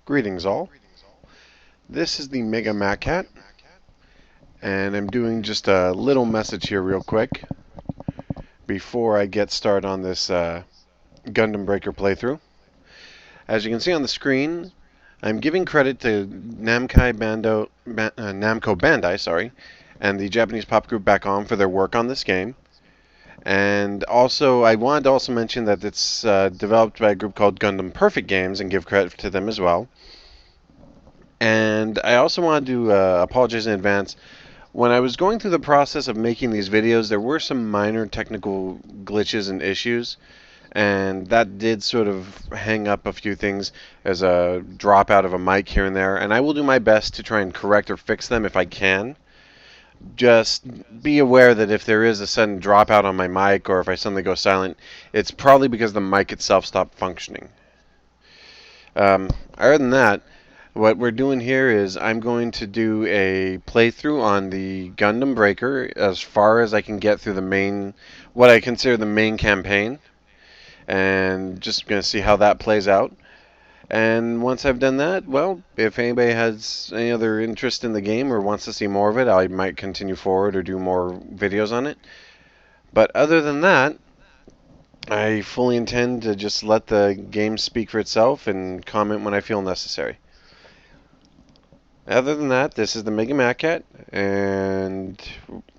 Greetings all. This is the Mega Cat, and I'm doing just a little message here real quick before I get started on this Gundam Breaker playthrough. As you can see on the screen, I'm giving credit to Namco Bandai, and the Japanese pop group Back On for their work on this game. And also, I wanted to also mention that it's developed by a group called Gundam Perfect Games, and give credit to them as well. And I also wanted to apologize in advance. When I was going through the process of making these videos, there were some minor technical glitches and issues, and that did sort of hang up a few things as a dropout of a mic here and there, and I will do my best to try and correct or fix them if I can. Just be aware that if there is a sudden dropout on my mic, or if I suddenly go silent, it's probably because the mic itself stopped functioning. Other than that, what we're doing here is I'm going to do a playthrough on the Gundam Breaker as far as I can get through the main, what I consider the main campaign, and just going to see how that plays out. And once I've done that, well, if anybody has any other interest in the game or wants to see more of it, I might continue forward or do more videos on it. But other than that, I fully intend to just let the game speak for itself and comment when I feel necessary. Other than that, this is the Mega Cat, and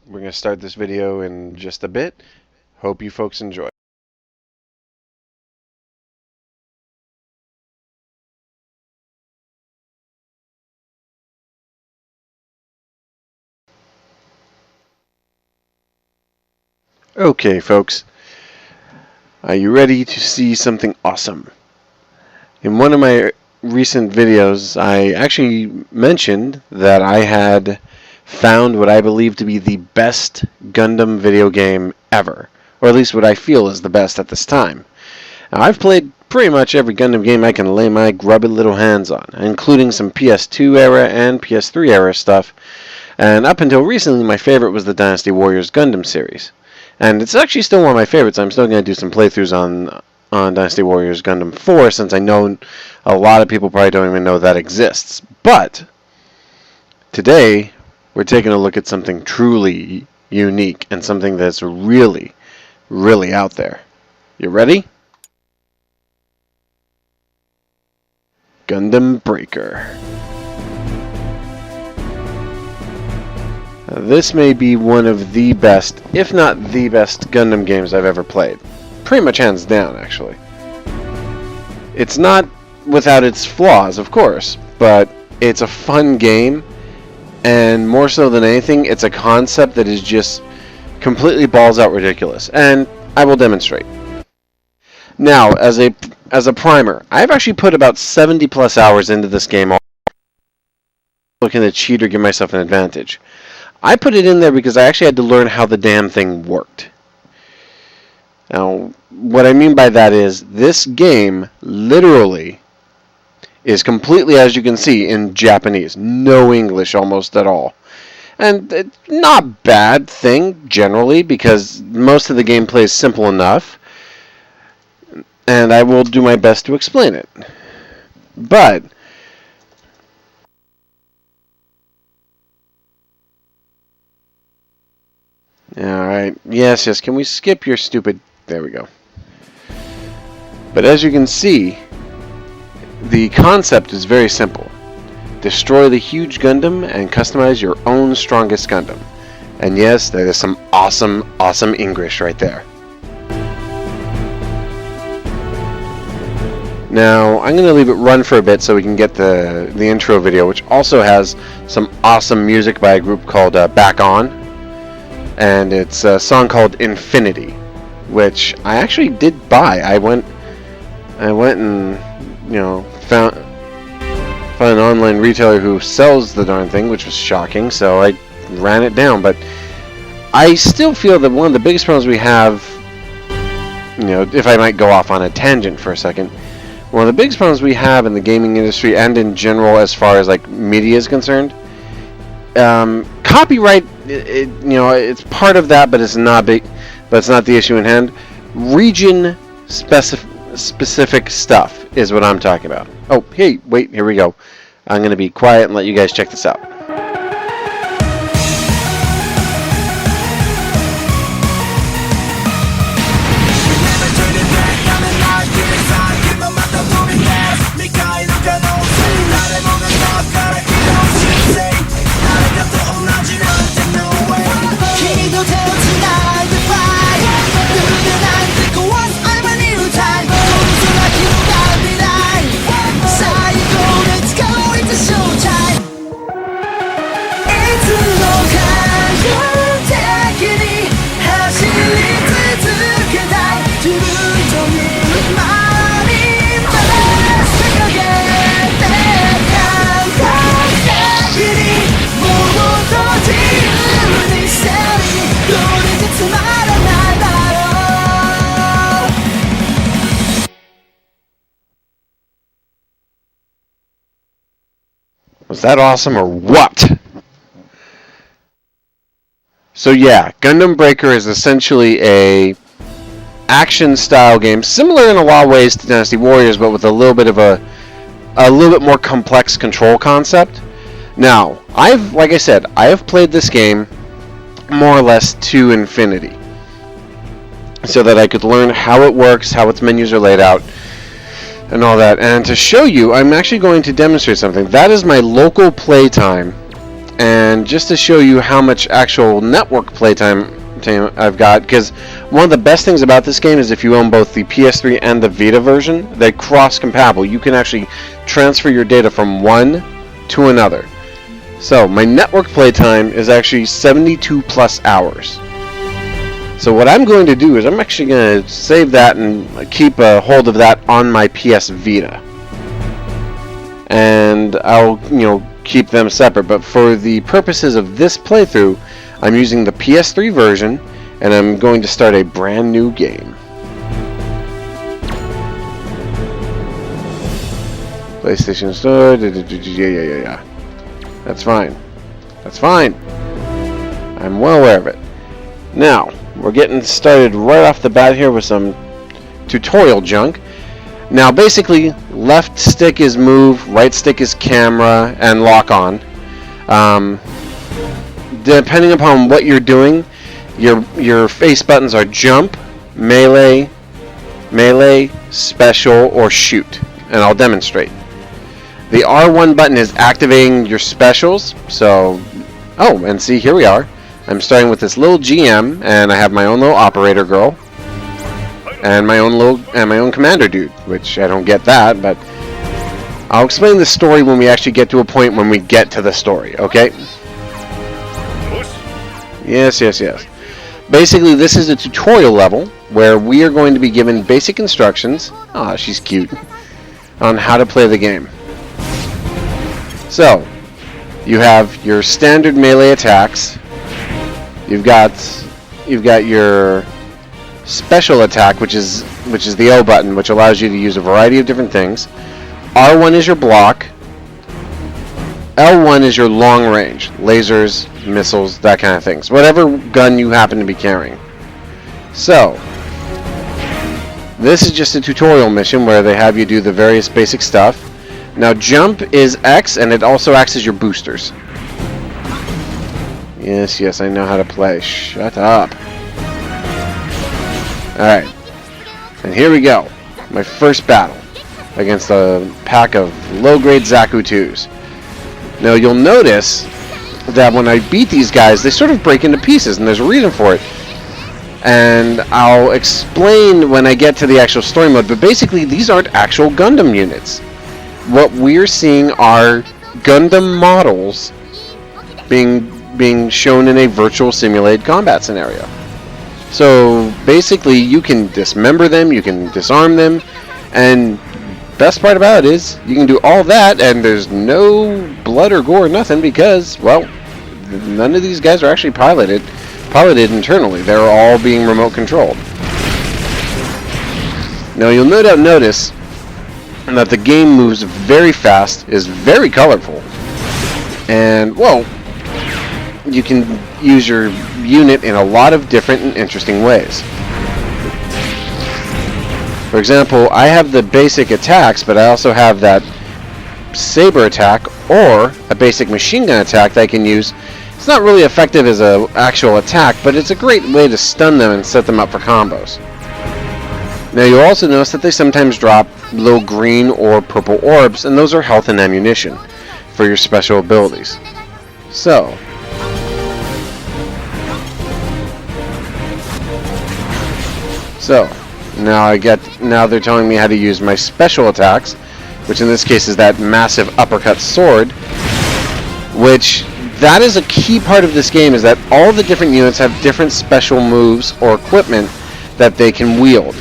we're going to start this video in just a bit. Hope you folks enjoy. Okay, folks. Are you ready to see something awesome? In one of my recent videos, I actually mentioned that I had found what I believe to be the best Gundam video game ever, or at least what I feel is the best at this time. Now, I've played pretty much every Gundam game I can lay my grubby little hands on, including some PS2 era and PS3 era stuff, and up until recently my favorite was the Dynasty Warriors Gundam series. And it's actually still one of my favorites. I'm still going to do some playthroughs on Dynasty Warriors Gundam 4, since I know a lot of people probably don't even know that exists. But today, we're taking a look at something truly unique and something that's really, really out there. You ready? Gundam Breaker. This may be one of the best, if not the best, Gundam games I've ever played. Pretty much hands down, actually. It's not without its flaws, of course, but it's a fun game, and more so than anything, it's a concept that is just completely balls out ridiculous, and I will demonstrate. Now, as a primer, I've actually put about 70 plus hours into this game, looking to cheat or give myself an advantage. I put it in there because I actually had to learn how the damn thing worked. Now, what I mean by that is, this game literally is completely, as you can see, in Japanese. No English almost at all. And it's not a bad thing, generally, because most of the gameplay is simple enough. And I will do my best to explain it. But alright, yes, can we skip your stupid... There we go. But as you can see, the concept is very simple. Destroy the huge Gundam and customize your own strongest Gundam. And yes, there is some awesome, awesome English right there. Now, I'm going to leave it run for a bit so we can get the intro video, which also has some awesome music by a group called Back On. And it's a song called Infinity, which I actually did buy. I went and, found an online retailer who sells the darn thing, which was shocking, so I ran it down. But I still feel that one of the biggest problems we have, if I might go off on a tangent for a second, one of the biggest problems we have in the gaming industry and in general as far as like media is concerned, copyright, it's part of that, but it's not big. But it's not the issue in hand. Region specific stuff is what I'm talking about. Oh, hey, wait, here we go. I'm going to be quiet and let you guys check this out. Was that awesome or what? So yeah, Gundam Breaker is essentially a action style game, similar in a lot of ways to Dynasty Warriors, but with a little bit more complex control concept. Now, like I said, I have played this game more or less to infinity, so that I could learn how it works, how its menus are laid out, and all that. And to show you, I'm actually going to demonstrate something. That is my local playtime, and just to show you how much actual network playtime I've got, because one of the best things about this game is if you own both the PS3 and the Vita version, they're cross-compatible. You can actually transfer your data from one to another. So my network playtime is actually 72 plus hours. So what I'm going to do is I'm actually going to save that and keep a hold of that on my PS Vita. And I'll, keep them separate. But for the purposes of this playthrough, I'm using the PS3 version, and I'm going to start a brand new game. PlayStation Store, yeah. That's fine. That's fine. I'm well aware of it. Now, we're getting started right off the bat here with some tutorial junk. Now, basically, left stick is move, right stick is camera, and lock on. Depending upon what you're doing, your face buttons are jump, melee, special, or shoot. And I'll demonstrate. The R1 button is activating your specials. So, and see, here we are. I'm starting with this little GM, and I have my own little operator girl, and my own commander dude, which I don't get that, but I'll explain the story when we actually get to a point when we get to the story, okay? Yes. Basically, this is a tutorial level where we are going to be given basic instructions, she's cute, on how to play the game. So, you have your standard melee attacks. You've got your special attack, which is the O button, which allows you to use a variety of different things. R1 is your block. L1 is your long range, lasers, missiles, that kind of things. Whatever gun you happen to be carrying. So, this is just a tutorial mission where they have you do the various basic stuff. Now, jump is X, and it also acts as your boosters. Yes, I know how to play. Shut up. Alright. And here we go. My first battle against a pack of low-grade Zaku 2s. Now, you'll notice that when I beat these guys, they sort of break into pieces, and there's a reason for it. And I'll explain when I get to the actual story mode, but basically, these aren't actual Gundam units. What we're seeing are Gundam models being shown in a virtual simulated combat scenario. So basically you can dismember them, you can disarm them, and best part about it is you can do all that and there's no blood or gore or nothing because, well, none of these guys are actually piloted internally. They're all being remote controlled. Now you'll no doubt notice that the game moves very fast, is very colorful, and, well, you can use your unit in a lot of different and interesting ways. For example, I have the basic attacks, but I also have that saber attack or a basic machine gun attack that I can use. It's not really effective as an actual attack, but it's a great way to stun them and set them up for combos. Now you'll also notice that they sometimes drop little green or purple orbs, and those are health and ammunition for your special abilities. So now they're telling me how to use my special attacks, which in this case is that massive uppercut sword, which that is a key part of this game, is that all the different units have different special moves or equipment that they can wield.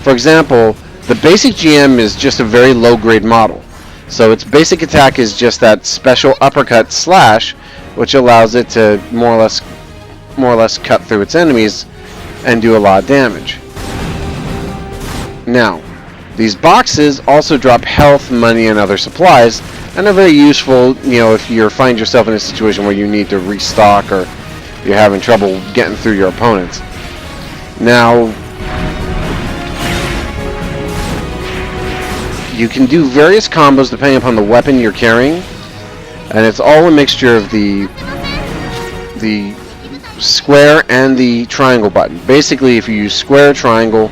For example, the basic GM is just a very low grade model. So its basic attack is just that special uppercut slash, which allows it to more or less cut through its enemies and do a lot of damage. Now, these boxes also drop health, money, and other supplies, and are very useful, if you find yourself in a situation where you need to restock or you're having trouble getting through your opponents. Now, you can do various combos depending upon the weapon you're carrying, and it's all a mixture of the square and the triangle button. Basically, if you use square or triangle,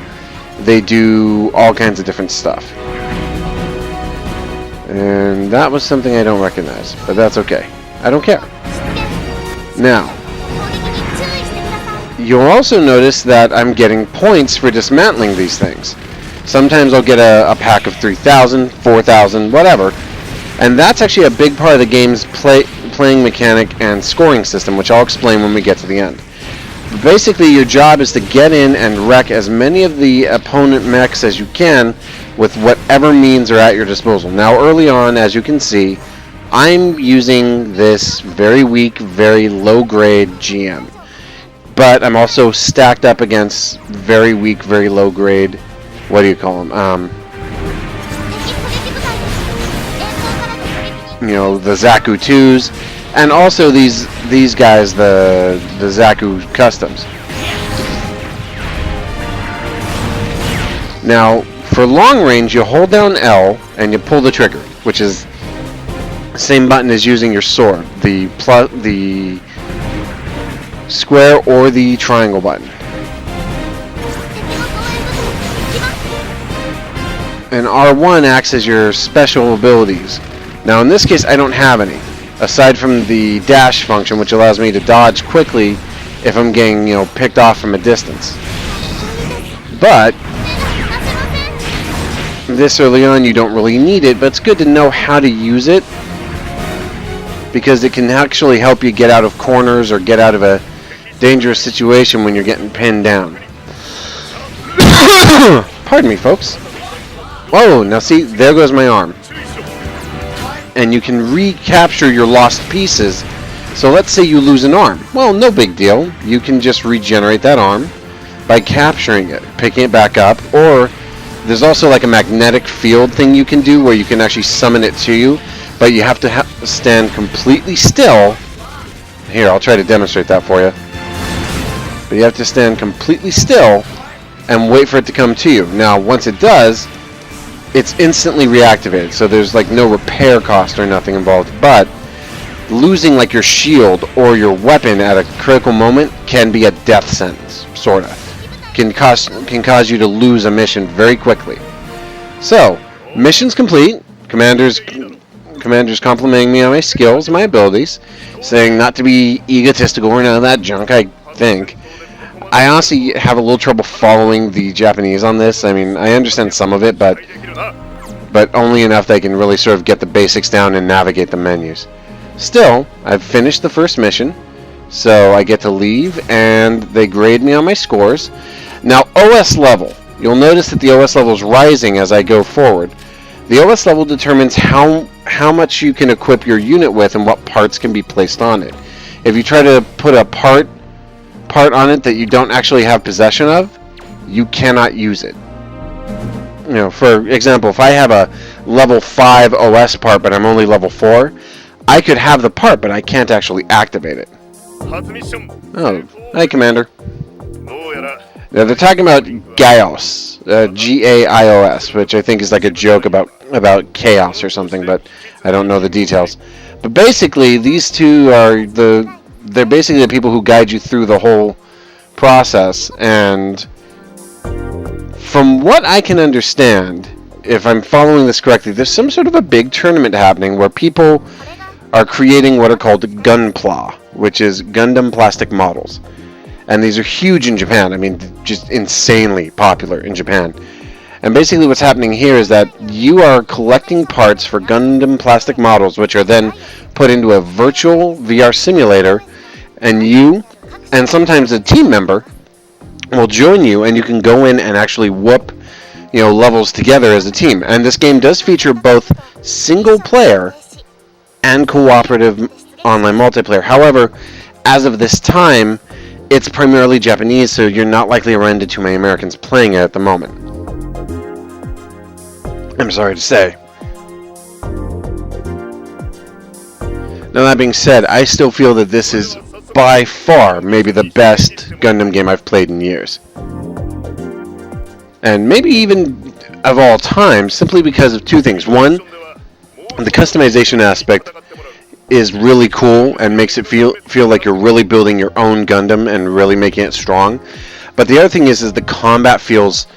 they do all kinds of different stuff. And that was something I don't recognize, but that's okay. I don't care. Now, you'll also notice that I'm getting points for dismantling these things. Sometimes I'll get a pack of 3,000, 4,000, whatever. And that's actually a big part of the game's playing mechanic and scoring system, which I'll explain when we get to the end. Basically, your job is to get in and wreck as many of the opponent mechs as you can with whatever means are at your disposal. Now, early on, as you can see, I'm using this very weak, very low-grade GM. But I'm also stacked up against very weak, very low-grade, what do you call them? The Zaku 2s, and also these guys, the Zaku Customs. Now, for long range, you hold down L and you pull the trigger, which is the same button as using your sword, the square or the triangle button. And R1 acts as your special abilities. Now in this case I don't have any, aside from the dash function, which allows me to dodge quickly if I'm getting picked off from a distance. But this early on you don't really need it, but it's good to know how to use it, because it can actually help you get out of corners or get out of a dangerous situation when you're getting pinned down. Pardon me, folks. Whoa, now see, there goes my arm. And you can recapture your lost pieces. So let's say you lose an arm. Well, no big deal. You can just regenerate that arm by capturing it, picking it back up, or there's also like a magnetic field thing you can do where you can actually summon it to you, but you have to stand completely still. Here, I'll try to demonstrate that for you. But you have to stand completely still and wait for it to come to you. Now, once it does, it's instantly reactivated, so there's like no repair cost or nothing involved. But losing like your shield or your weapon at a critical moment can be a death sentence, sorta. Can cause you to lose a mission very quickly. So, mission's complete. Commander's complimenting me on my skills, my abilities, saying not to be egotistical or none of that junk, I think. I honestly have a little trouble following the Japanese on this. I mean, I understand some of it, but only enough that I can really sort of get the basics down and navigate the menus. Still, I've finished the first mission, so I get to leave, and they grade me on my scores. Now, OS level. You'll notice that the OS level is rising as I go forward. The OS level determines how much you can equip your unit with and what parts can be placed on it. If you try to put a part on it that you don't actually have possession of, you cannot use it. For example, if I have a level 5 OS part but I'm only level 4, I could have the part but I can't actually activate it. Oh, hi Commander. Now they're talking about Gauss, Gaios, which I think is like a joke about chaos or something, but I don't know the details. But basically, these two are they're basically the people who guide you through the whole process. And from what I can understand, if I'm following this correctly, there's some sort of a big tournament happening where people are creating what are called Gunpla, which is Gundam plastic models. And these are huge in Japan. I mean, just insanely popular in Japan. And basically what's happening here is that you are collecting parts for Gundam plastic models, which are then put into a virtual VR simulator, and you, and sometimes a team member, will join you, and you can go in and actually whoop, levels together as a team. And this game does feature both single player and cooperative online multiplayer. However, as of this time, it's primarily Japanese, so you're not likely to run into too many Americans playing it at the moment. I'm sorry to say. Now that being said, I still feel that this is by far maybe the best Gundam game I've played in years. And maybe even of all time, simply because of two things. One, the customization aspect is really cool and makes it feel like you're really building your own Gundam and really making it strong. But the other thing is the combat feels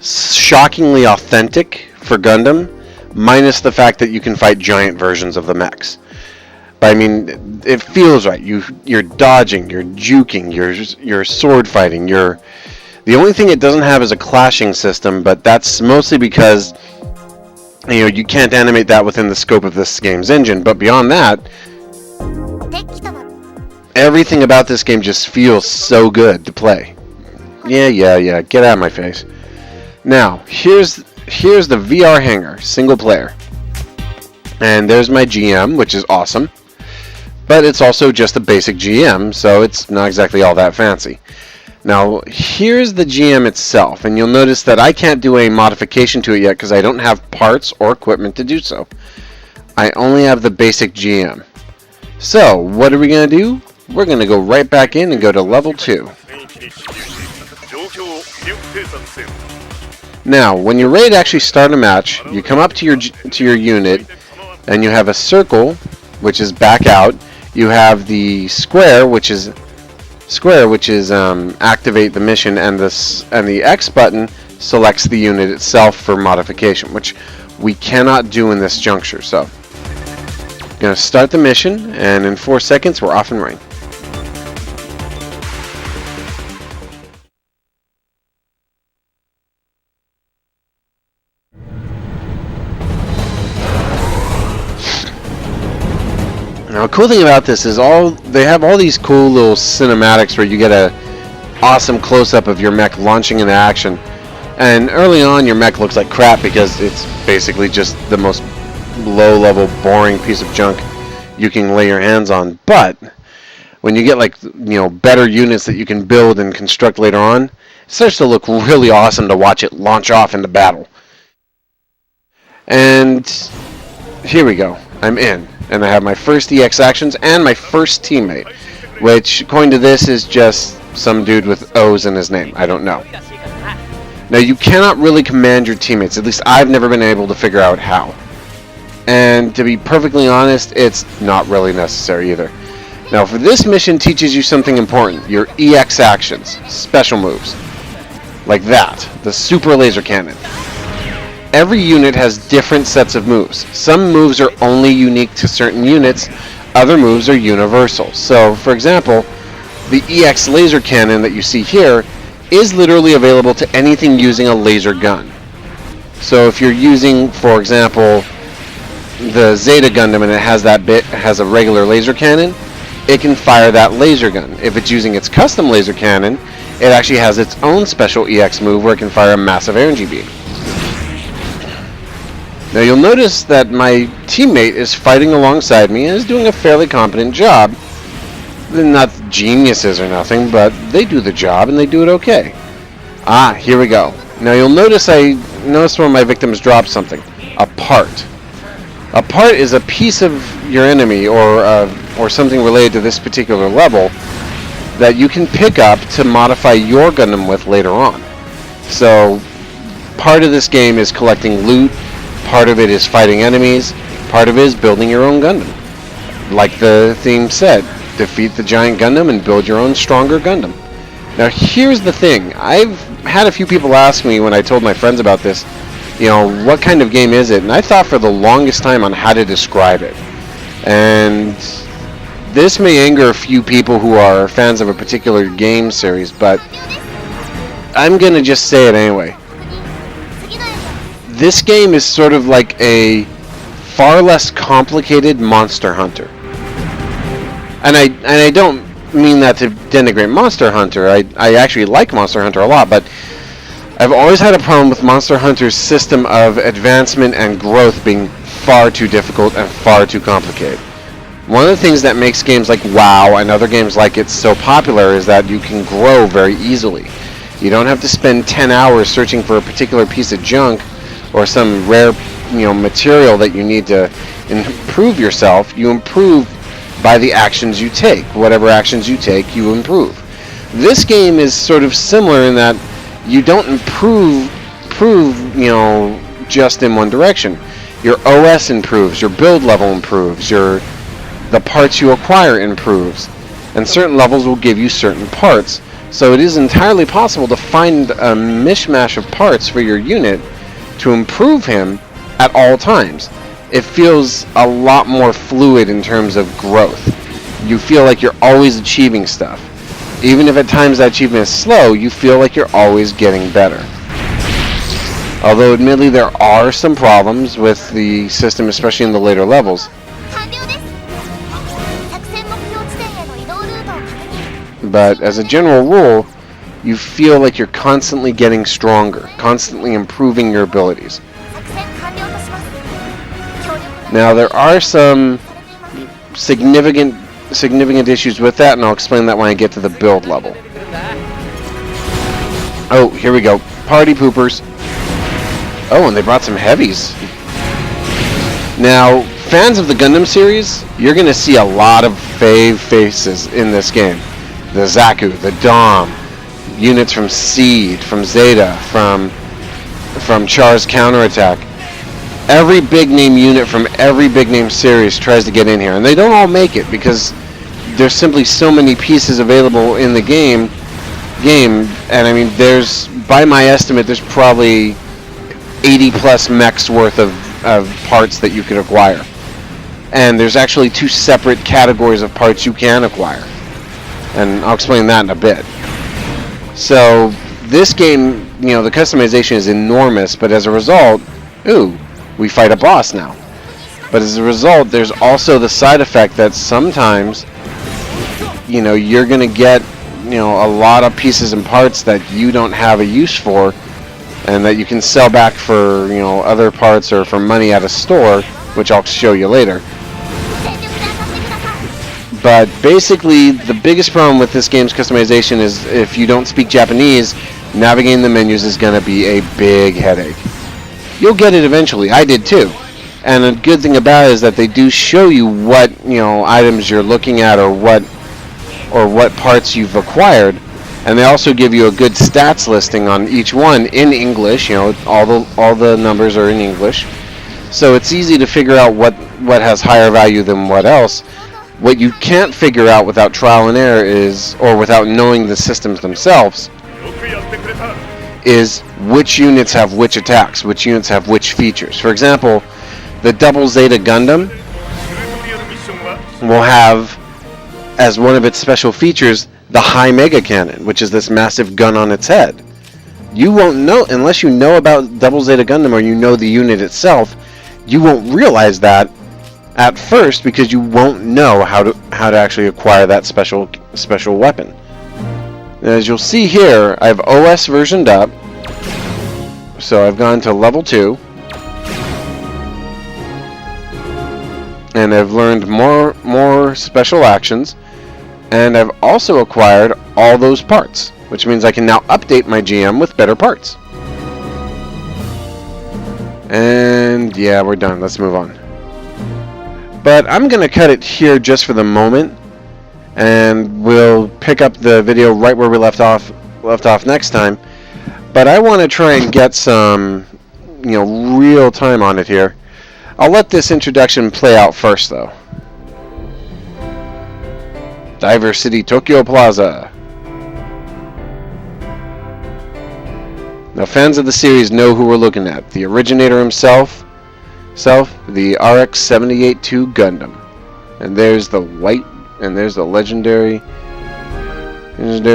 shockingly authentic for Gundam, minus the fact that you can fight giant versions of the mechs. But I mean, it feels right. You're dodging, you're juking, you're sword fighting. The only thing it doesn't have is a clashing system, but that's mostly because you can't animate that within the scope of this game's engine. But beyond that, everything about this game just feels so good to play. Yeah, get out of my face. Now, here's the VR hangar, single player. And there's my GM, which is awesome. But it's also just a basic GM, so it's not exactly all that fancy. Now, here's the GM itself, and you'll notice that I can't do a modification to it yet because I don't have parts or equipment to do so. I only have the basic GM. So, what are we going to do? We're going to go right back in and go to level 2. Now, when you're ready to actually start a match, you come up to your unit, and you have a circle, which is back out. You have the square, which is activate the mission, and the X button selects the unit itself for modification, which we cannot do in this juncture. So, I'm going to start the mission, and in 4 seconds, we're off and running. Now, the cool thing about this is they have all these cool little cinematics where you get a awesome close-up of your mech launching into action. And early on, your mech looks like crap because it's basically just the most low-level, boring piece of junk you can lay your hands on. But when you get better units that you can build and construct later on, it starts to look really awesome to watch it launch off into battle. And here we go. I'm in. And I have my first EX actions and my first teammate, which, according to this, is just some dude with O's in his name. I don't know. Now, you cannot really command your teammates. At least I've never been able to figure out how. And to be perfectly honest, it's not really necessary either. Now, for this mission teaches you something important. Your EX actions, special moves. Like that, the super laser cannon. Every unit has different sets of moves. Some moves are only unique to certain units, other moves are universal. So, for example, the EX laser cannon that you see here is literally available to anything using a laser gun. So if you're using, for example, the Zeta Gundam and it has a regular laser cannon, it can fire that laser gun. If it's using its custom laser cannon, it actually has its own special EX move where it can fire a massive energy beam. Now you'll notice that my teammate is fighting alongside me and is doing a fairly competent job. They're not geniuses or nothing, but they do the job and they do it okay. Ah, here we go. Now you'll notice one of my victims dropped something. A part. A part is a piece of your enemy or something related to this particular level that you can pick up to modify your Gundam with later on. So part of this game is collecting loot, part of it is fighting enemies, part of it is building your own Gundam. Like the theme said, defeat the giant Gundam and build your own stronger Gundam. Now here's the thing, I've had a few people ask me when I told my friends about this, what kind of game is it? And I thought for the longest time on how to describe it. And this may anger a few people who are fans of a particular game series, but I'm going to just say it anyway. This game is sort of like a far less complicated Monster Hunter. And I don't mean that to denigrate Monster Hunter. I actually like Monster Hunter a lot, but I've always had a problem with Monster Hunter's system of advancement and growth being far too difficult and far too complicated. One of the things that makes games like WoW and other games like it so popular is that you can grow very easily. You don't have to spend 10 hours searching for a particular piece of junk or some rare material that you need to improve yourself. You improve by the actions you take. Whatever actions you take, you improve. This game is sort of similar in that you don't improve just in one direction. Your OS improves, your build level improves, the parts you acquire improves, and certain levels will give you certain parts. So it is entirely possible to find a mishmash of parts for your unit to improve him at all times. It feels a lot more fluid in terms of growth. You feel like you're always achieving stuff. Even if at times that achievement is slow, you feel like you're always getting better. Although admittedly there are some problems with the system, especially in the later levels. But as a general rule, you feel like you're constantly getting stronger, constantly improving your abilities. Now there are some significant issues with that, and I'll explain that when I get to the build level. Oh, here we go. Party poopers. Oh, and they brought some heavies. Now, fans of the Gundam series, you're going to see a lot of fave faces in this game. The Zaku, the Dom, units from Seed, from Zeta, from Char's counterattack. Every big name unit from every big name series tries to get in here, and they don't all make it because there's simply so many pieces available in the game, and I mean, by my estimate, there's probably 80 plus mechs worth of parts that you could acquire. And there's actually two separate categories of parts you can acquire. And I'll explain that in a bit. So this game, the customization is enormous, but as a result, we fight a boss now. But as a result, there's also the side effect that sometimes, you're going to get, a lot of pieces and parts that you don't have a use for, and that you can sell back for, other parts or for money at a store, which I'll show you later. But basically, the biggest problem with this game's customization is if you don't speak Japanese, navigating the menus is going to be a big headache. You'll get it eventually. I did too. And a good thing about it is that they do show you what, items you're looking at or what parts you've acquired. And they also give you a good stats listing on each one in English. All the numbers are in English. So it's easy to figure out what has higher value than what else. What you can't figure out without trial and error or without knowing the systems themselves, is which units have which attacks, which units have which features. For example, the Double Zeta Gundam will have, as one of its special features, the High Mega Cannon, which is this massive gun on its head. You won't know, unless you know about Double Zeta Gundam or you know the unit itself, you won't realize that at first because you won't know how to actually acquire that special weapon. And as you'll see here, I've OS versioned up, so I've gone to level 2, and I've learned more special actions, and I've also acquired all those parts, which means I can now update my GM with better parts. And yeah, we're done. Let's move on. But I'm going to cut it here just for the moment, and we'll pick up the video right where we left off next time. But I want to try and get some, real time on it here. I'll let this introduction play out first, though. Diver City, Tokyo Plaza. Now, fans of the series know who we're looking at. The originator himself, the RX-78-2 Gundam. And there's the legendary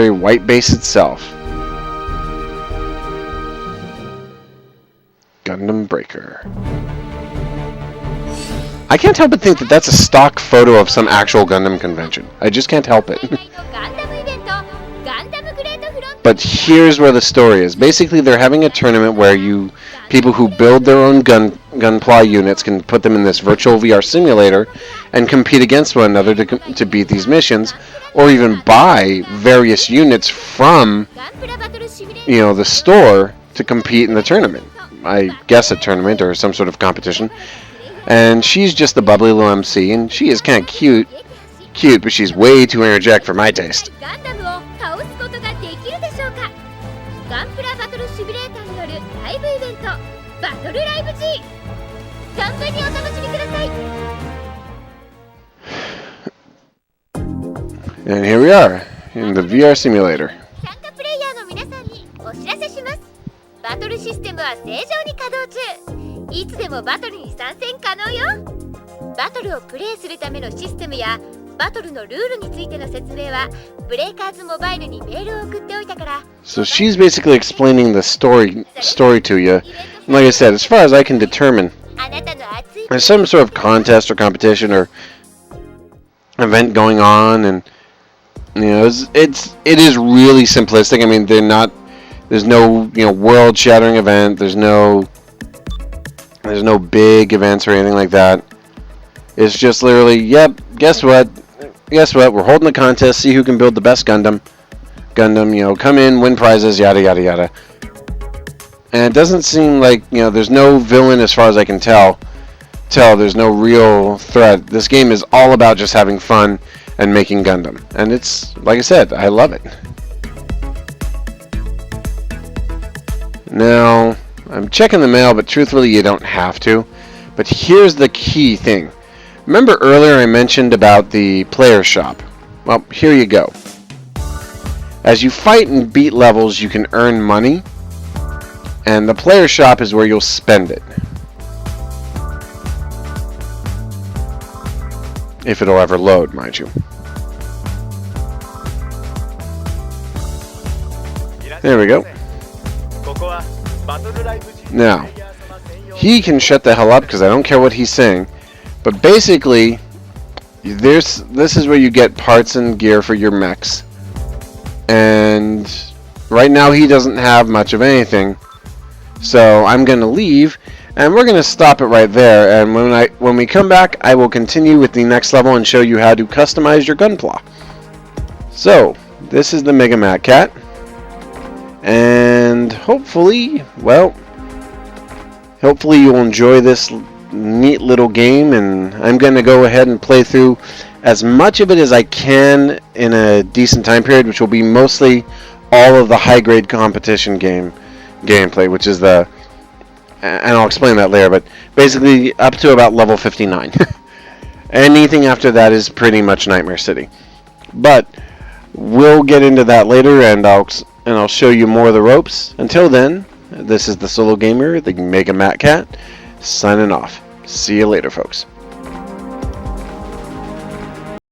white base itself. Gundam Breaker. I can't help but think that that's a stock photo of some actual Gundam convention. I just can't help it. But here's where the story is. Basically, they're having a tournament where people who build their own gunpla units can put them in this virtual VR simulator and compete against one another to beat these missions, or even buy various units from, the store to compete in the tournament. I guess a tournament or some sort of competition. And she's just the bubbly little MC, and she is kind of cute, but she's way too energetic for my taste. And here we are, in the VR simulator. So she's basically explaining the story to you. And like I said, as far as I can determine, there's some sort of contest or competition or event going on, and it is really simplistic. I mean, there's no world-shattering event. There's no big events or anything like that. It's just literally, yep, guess what? We're holding a contest, see who can build the best Gundam, come in, win prizes, yada yada yada. And it doesn't seem like, there's no villain as far as I can tell. There's no real threat. This game is all about just having fun and making Gundam. And it's, like I said, I love it. Now, I'm checking the mail, but truthfully, you don't have to. But here's the key thing. Remember earlier I mentioned about the player shop? Well, here you go. As you fight and beat levels, you can earn money, and the player shop is where you'll spend it. If it'll ever load, mind you. There we go. Now, he can shut the hell up because I don't care what he's saying. But basically, this is where you get parts and gear for your mechs. And right now he doesn't have much of anything. So I'm going to leave, and we're going to stop it right there. And when we come back, I will continue with the next level and show you how to customize your gunpla. So, this is the Mega Mat Cat. And hopefully you'll enjoy this neat little game, and I'm going to go ahead and play through as much of it as I can in a decent time period, which will be mostly all of the high-grade competition gameplay, which is and I'll explain that later, but basically up to about level 59. Anything after that is pretty much Nightmare City. But we'll get into that later, and I'll show you more of the ropes. Until then, this is the Solo Gamer, the Mega Mat Cat, signing off. See you later, folks.